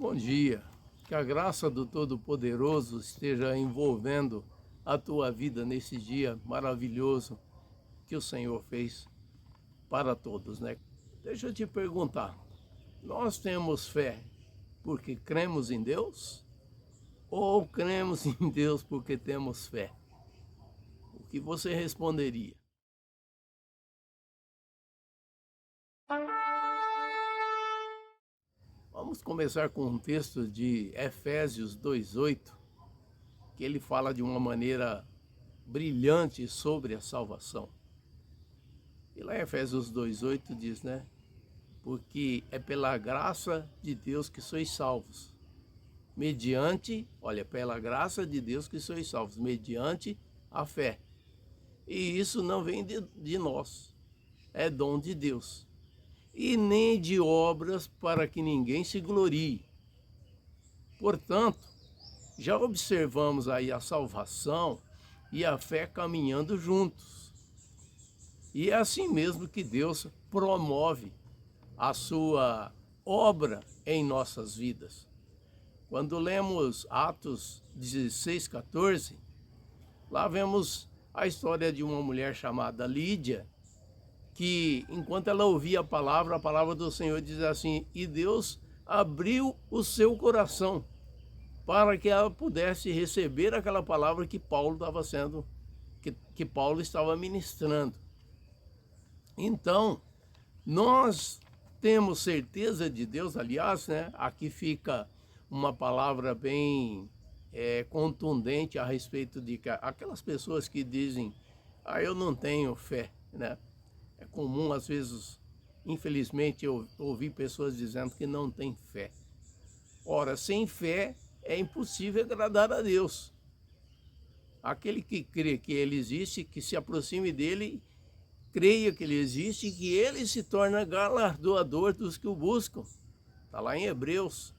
Bom dia, que a graça do Todo-Poderoso esteja envolvendo a tua vida nesse dia maravilhoso que o Senhor fez para todos, né? Deixa eu te perguntar, nós temos fé porque cremos em Deus ou cremos em Deus porque temos fé? O que você responderia? Vamos começar com um texto de Efésios 2:8, que ele fala de uma maneira brilhante sobre a salvação. E lá em Efésios 2:8 diz, né? Porque é pela graça de Deus que sois salvos. Mediante, olha, pela graça de Deus que sois salvos, mediante a fé. E isso não vem de nós, é dom de Deus. E nem de obras para que ninguém se glorie. Portanto, já observamos aí a salvação e a fé caminhando juntos. E é assim mesmo que Deus promove a sua obra em nossas vidas. Quando lemos Atos 16:14, lá vemos a história de uma mulher chamada Lídia, que enquanto ela ouvia a palavra do Senhor diz assim, e Deus abriu o seu coração para que ela pudesse receber aquela palavra que Paulo estava que Paulo estava ministrando. Então, nós temos certeza de Deus, aliás, né? Aqui fica uma palavra bem contundente a respeito de aquelas pessoas que dizem, eu não tenho fé, né? É comum, às vezes, infelizmente, eu ouvi pessoas dizendo que não tem fé. Ora, sem fé é impossível agradar a Deus. Aquele que crê que Ele existe, que se aproxime dele, creia que Ele existe e que Ele se torna galardoador dos que o buscam. Está lá em Hebreus,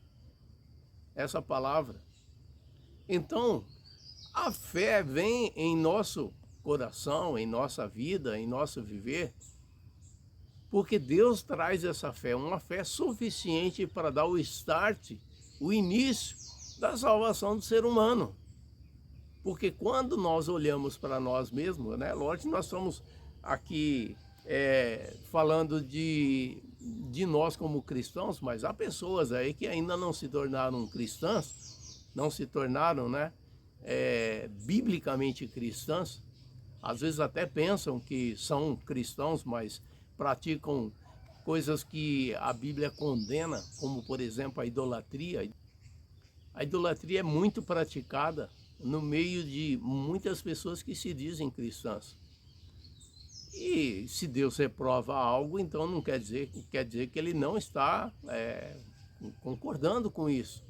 essa palavra. Então, a fé vem em nosso coração, em nossa vida, em nosso viver, porque Deus traz essa fé, uma fé suficiente para dar o start, o início da salvação do ser humano. Porque quando nós olhamos para nós mesmos, né? Lógico que nós estamos aqui falando de nós como cristãos, mas há pessoas aí que ainda não se tornaram cristãs, não se tornaram, né? Biblicamente cristãs, às vezes até pensam que são cristãos, mas praticam coisas que a Bíblia condena, como por exemplo a idolatria. A idolatria é muito praticada no meio de muitas pessoas que se dizem cristãs. E se Deus reprova algo, então não quer dizer que ele não está concordando com isso.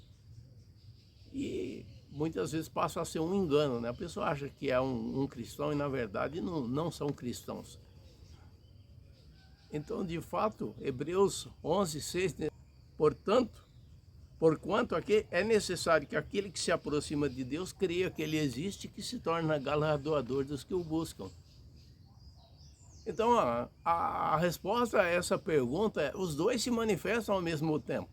E muitas vezes passa a ser um engano, né? A pessoa acha que é um cristão e na verdade não são cristãos. Então, de fato, Hebreus 11:6, portanto, porquanto aqui é necessário que aquele que se aproxima de Deus creia que Ele existe e que se torna galardoador dos que o buscam. Então, a resposta a essa pergunta é: os dois se manifestam ao mesmo tempo.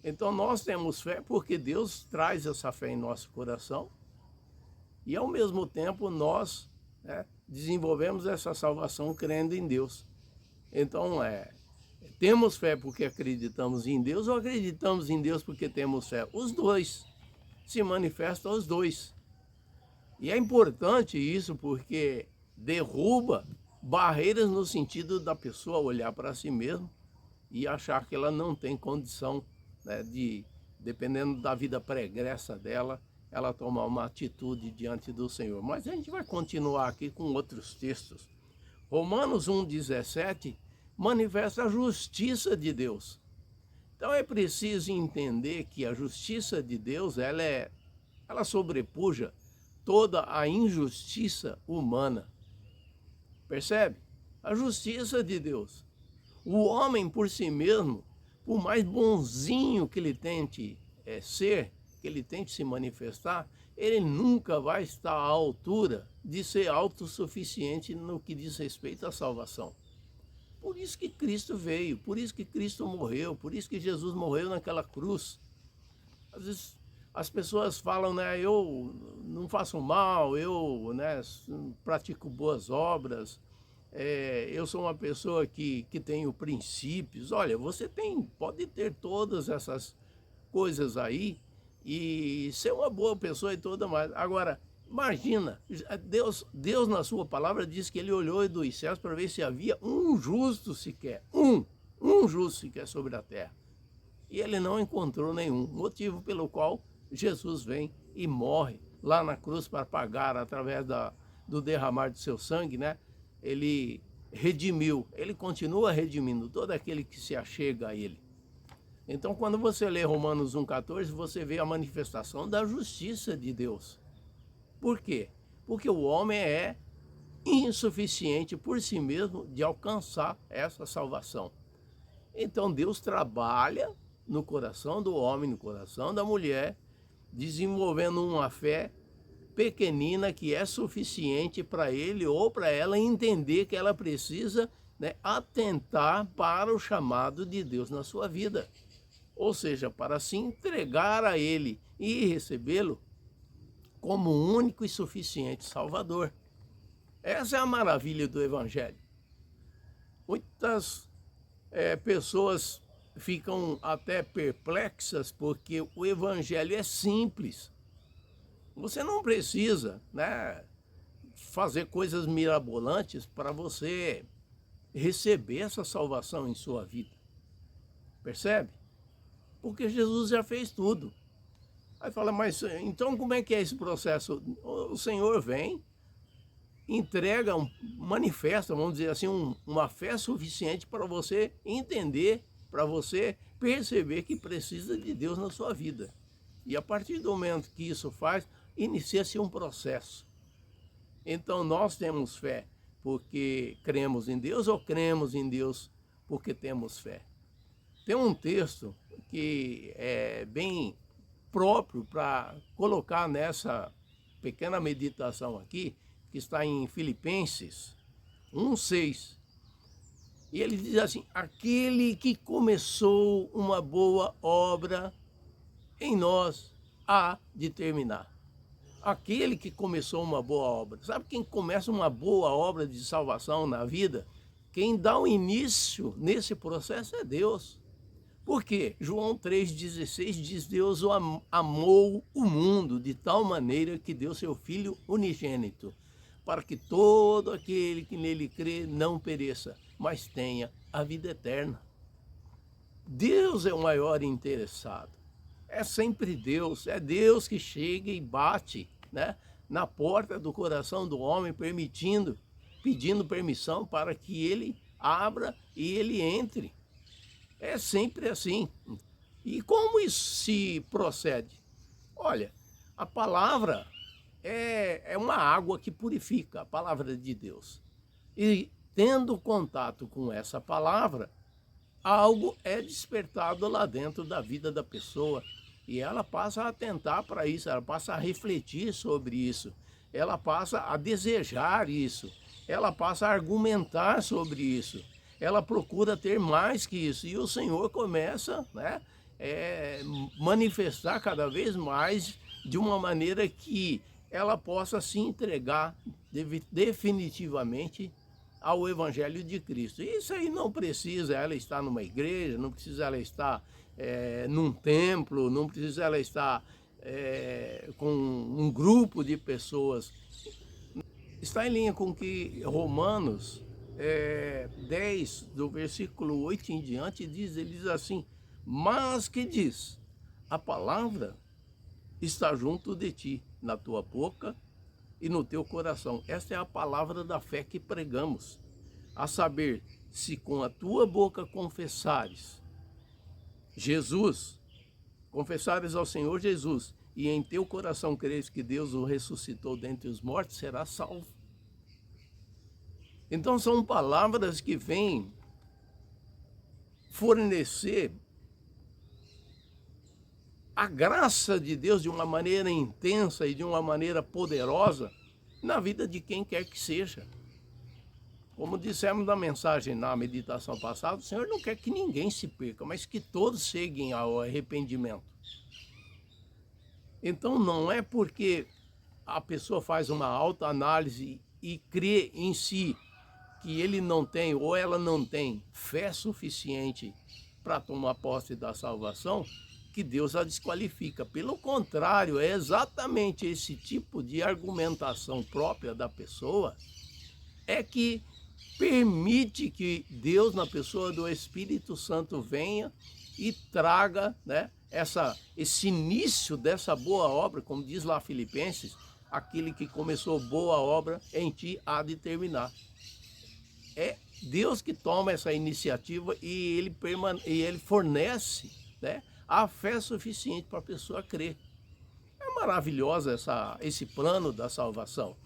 Então, nós temos fé porque Deus traz essa fé em nosso coração e, ao mesmo tempo, nós desenvolvemos essa salvação crendo em Deus. Então, temos fé porque acreditamos em Deus ou acreditamos em Deus porque temos fé? Os dois, se manifestam os dois. E é importante isso porque derruba barreiras no sentido da pessoa olhar para si mesma e achar que ela não tem condição, né, dependendo da vida pregressa dela, ela tomar uma atitude diante do Senhor. Mas a gente vai continuar aqui com outros textos. Romanos 1:17 manifesta a justiça de Deus. Então é preciso entender que a justiça de Deus, ela sobrepuja toda a injustiça humana. Percebe? A justiça de Deus. O homem por si mesmo, por mais bonzinho que ele tente ser, que ele tente se manifestar, ele nunca vai estar à altura de ser autossuficiente no que diz respeito à salvação. Por isso que Cristo veio, por isso que Cristo morreu, por isso que Jesus morreu naquela cruz. Às vezes as pessoas falam, né, eu não faço mal, eu, né, pratico boas obras, eu sou uma pessoa que tenho princípios. Olha, você pode ter todas essas coisas aí e ser uma boa pessoa e toda mais. Agora, imagina, Deus na sua palavra diz que ele olhou dos céus para ver se havia um justo sequer, um justo sequer sobre a terra. E ele não encontrou nenhum, motivo pelo qual Jesus vem e morre lá na cruz para pagar através do derramar do seu sangue, né? Ele redimiu, ele continua redimindo todo aquele que se achega a ele. Então, quando você lê Romanos 1,14, você vê a manifestação da justiça de Deus. Por quê? Porque o homem é insuficiente por si mesmo de alcançar essa salvação. Então, Deus trabalha no coração do homem, no coração da mulher, desenvolvendo uma fé pequenina que é suficiente para ele ou para ela entender que ela precisa, né, atentar para o chamado de Deus na sua vida. Ou seja, para se entregar a ele e recebê-lo como único e suficiente Salvador. Essa é a maravilha do Evangelho. Muitas pessoas ficam até perplexas porque o Evangelho é simples. Você não precisa, né, fazer coisas mirabolantes para você receber essa salvação em sua vida. Percebe? Porque Jesus já fez tudo. Aí fala, mas então como é que é esse processo? O Senhor vem, entrega, manifesta, vamos dizer assim, uma fé suficiente para você entender, para você perceber que precisa de Deus na sua vida. E a partir do momento que isso faz, inicia-se um processo. Então nós temos fé porque cremos em Deus ou cremos em Deus porque temos fé? Tem um texto que é bem próprio para colocar nessa pequena meditação aqui, que está em Filipenses 1,6. E ele diz assim, aquele que começou uma boa obra em nós há de terminar. Aquele que começou uma boa obra. Sabe quem começa uma boa obra de salvação na vida? Quem dá o início nesse processo é Deus. Por quê? João 3,16 diz, Deus amou o mundo de tal maneira que deu seu Filho unigênito, para que todo aquele que nele crê não pereça, mas tenha a vida eterna. Deus é o maior interessado. É sempre Deus, é Deus que chega e bate, né, na porta do coração do homem, pedindo permissão para que ele abra e ele entre. É sempre assim. E como isso se procede? Olha, a palavra é uma água que purifica, a palavra de Deus. E tendo contato com essa palavra, algo é despertado lá dentro da vida da pessoa. E ela passa a atentar para isso, ela passa a refletir sobre isso, ela passa a desejar isso, ela passa a argumentar sobre isso, ela procura ter mais que isso. E o Senhor começa, né, manifestar cada vez mais de uma maneira que ela possa se entregar definitivamente ao Evangelho de Cristo. Isso aí não precisa ela estar numa igreja, não precisa ela estar num templo, não precisa ela estar com um grupo de pessoas. Está em linha com que Romanos 10, do versículo 8 em diante, ele diz assim, mas que diz, a palavra está junto de ti, na tua boca e no teu coração. Esta é a palavra da fé que pregamos, a saber, se com a tua boca confessares Jesus, confessares ao Senhor Jesus, e em teu coração creres que Deus o ressuscitou dentre os mortos, serás salvo. Então são palavras que vêm fornecer a graça de Deus de uma maneira intensa e de uma maneira poderosa na vida de quem quer que seja. Como dissemos na mensagem, na meditação passada, o Senhor não quer que ninguém se perca, mas que todos cheguem ao arrependimento. Então não é porque a pessoa faz uma autoanálise e crê em si que ele não tem ou ela não tem fé suficiente para tomar posse da salvação, que Deus a desqualifica. Pelo contrário, é exatamente esse tipo de argumentação própria da pessoa é que permite que Deus, na pessoa do Espírito Santo, venha e traga, né, esse início dessa boa obra, como diz lá Filipenses, aquele que começou boa obra em ti há de terminar. É Deus que toma essa iniciativa e ele fornece, né, a fé suficiente para a pessoa crer. É maravilhosa esse plano da salvação,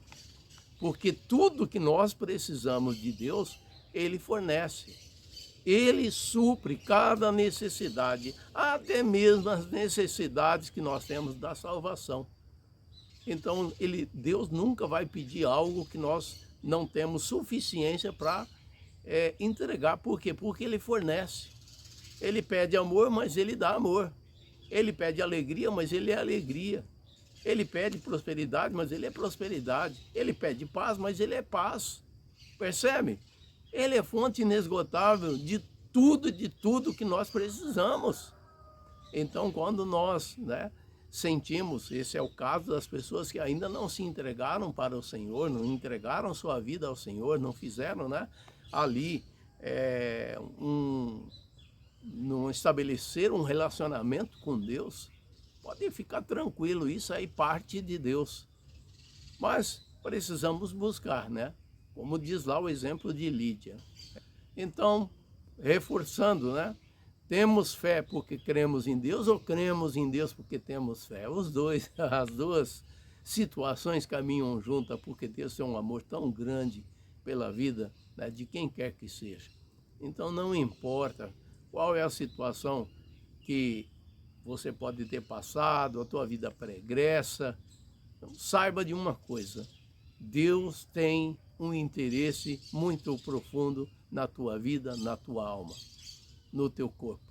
porque tudo que nós precisamos de Deus, Ele fornece. Ele supre cada necessidade, até mesmo as necessidades que nós temos da salvação. Então, Deus nunca vai pedir algo que nós não temos suficiência para entregar. Por quê? Porque Ele fornece. Ele pede amor, mas Ele dá amor. Ele pede alegria, mas Ele é alegria. Ele pede prosperidade, mas Ele é prosperidade. Ele pede paz, mas Ele é paz. Percebe? Ele é fonte inesgotável de tudo que nós precisamos. Então, quando nós, né, sentimos, esse é o caso das pessoas que ainda não se entregaram para o Senhor, não entregaram sua vida ao Senhor, não fizeram, né, ali não estabelecer um relacionamento com Deus, pode ficar tranquilo, isso aí parte de Deus. Mas precisamos buscar, né? Como diz lá o exemplo de Lídia. Então, reforçando, né? Temos fé porque cremos em Deus ou cremos em Deus porque temos fé? Os dois, as duas situações caminham juntas, porque Deus tem um amor tão grande pela vida, né, de quem quer que seja. Então não importa qual é a situação que você pode ter passado, a tua vida pregressa, então, saiba de uma coisa: Deus tem um interesse muito profundo na tua vida, na tua alma, no teu corpo.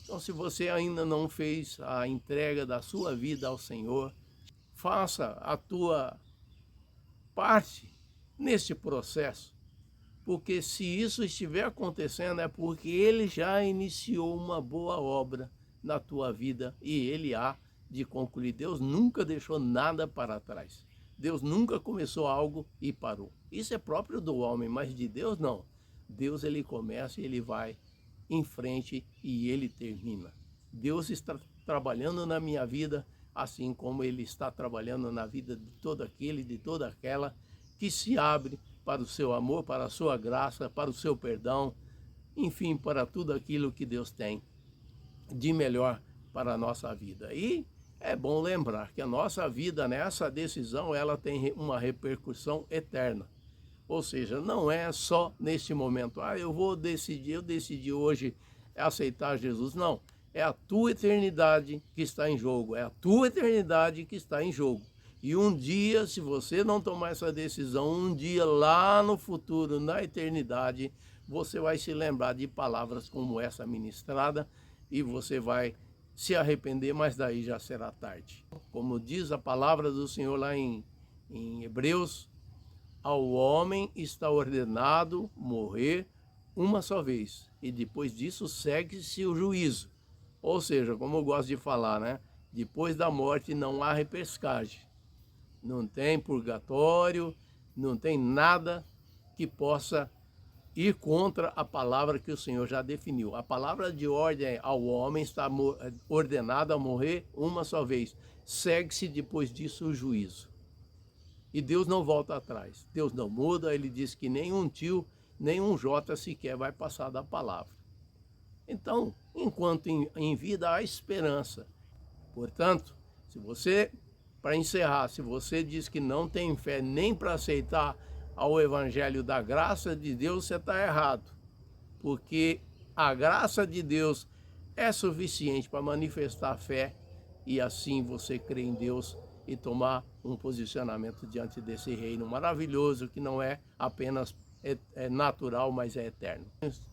Então, se você ainda não fez a entrega da sua vida ao Senhor, faça a tua parte neste processo, porque se isso estiver acontecendo é porque Ele já iniciou uma boa obra na tua vida e Ele há de concluir. Deus nunca deixou nada para trás. Deus nunca começou algo e parou. Isso é próprio do homem, mas de Deus não. Deus, Ele começa e Ele vai em frente e Ele termina. Deus está trabalhando na minha vida, assim como Ele está trabalhando na vida de todo aquele, de toda aquela que se abre para o seu amor, para a sua graça, para o seu perdão, enfim, para tudo aquilo que Deus tem de melhor para a nossa vida. E é bom lembrar que a nossa vida, nessa decisão, ela tem uma repercussão eterna. Ou seja, não é só neste momento, eu decidi hoje aceitar Jesus. Não, é a tua eternidade que está em jogo, é a tua eternidade que está em jogo. E um dia, se você não tomar essa decisão, um dia lá no futuro, na eternidade, você vai se lembrar de palavras como essa ministrada e você vai se arrepender, mas daí já será tarde. Como diz a palavra do Senhor lá em Hebreus, ao homem está ordenado morrer uma só vez, e depois disso segue-se o juízo. Ou seja, como eu gosto de falar, né? Depois da morte não há repescagem. Não tem purgatório, não tem nada que possa ir contra a palavra que o Senhor já definiu. A palavra de ordem ao homem está ordenada a morrer uma só vez. Segue-se depois disso o juízo. E Deus não volta atrás. Deus não muda, Ele diz que nenhum tio, nenhum jota sequer vai passar da palavra. Então, enquanto em vida há esperança. Portanto, para encerrar, se você diz que não tem fé nem para aceitar ao Evangelho da graça de Deus, você está errado. Porque a graça de Deus é suficiente para manifestar fé e assim você crer em Deus e tomar um posicionamento diante desse reino maravilhoso que não é apenas é natural, mas é eterno.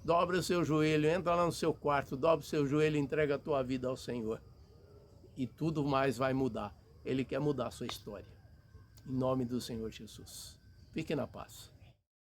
Dobra o seu joelho, entra lá no seu quarto, dobra o seu joelho e entrega a tua vida ao Senhor. E tudo mais vai mudar. Ele quer mudar a sua história. Em nome do Senhor Jesus. Fique na paz.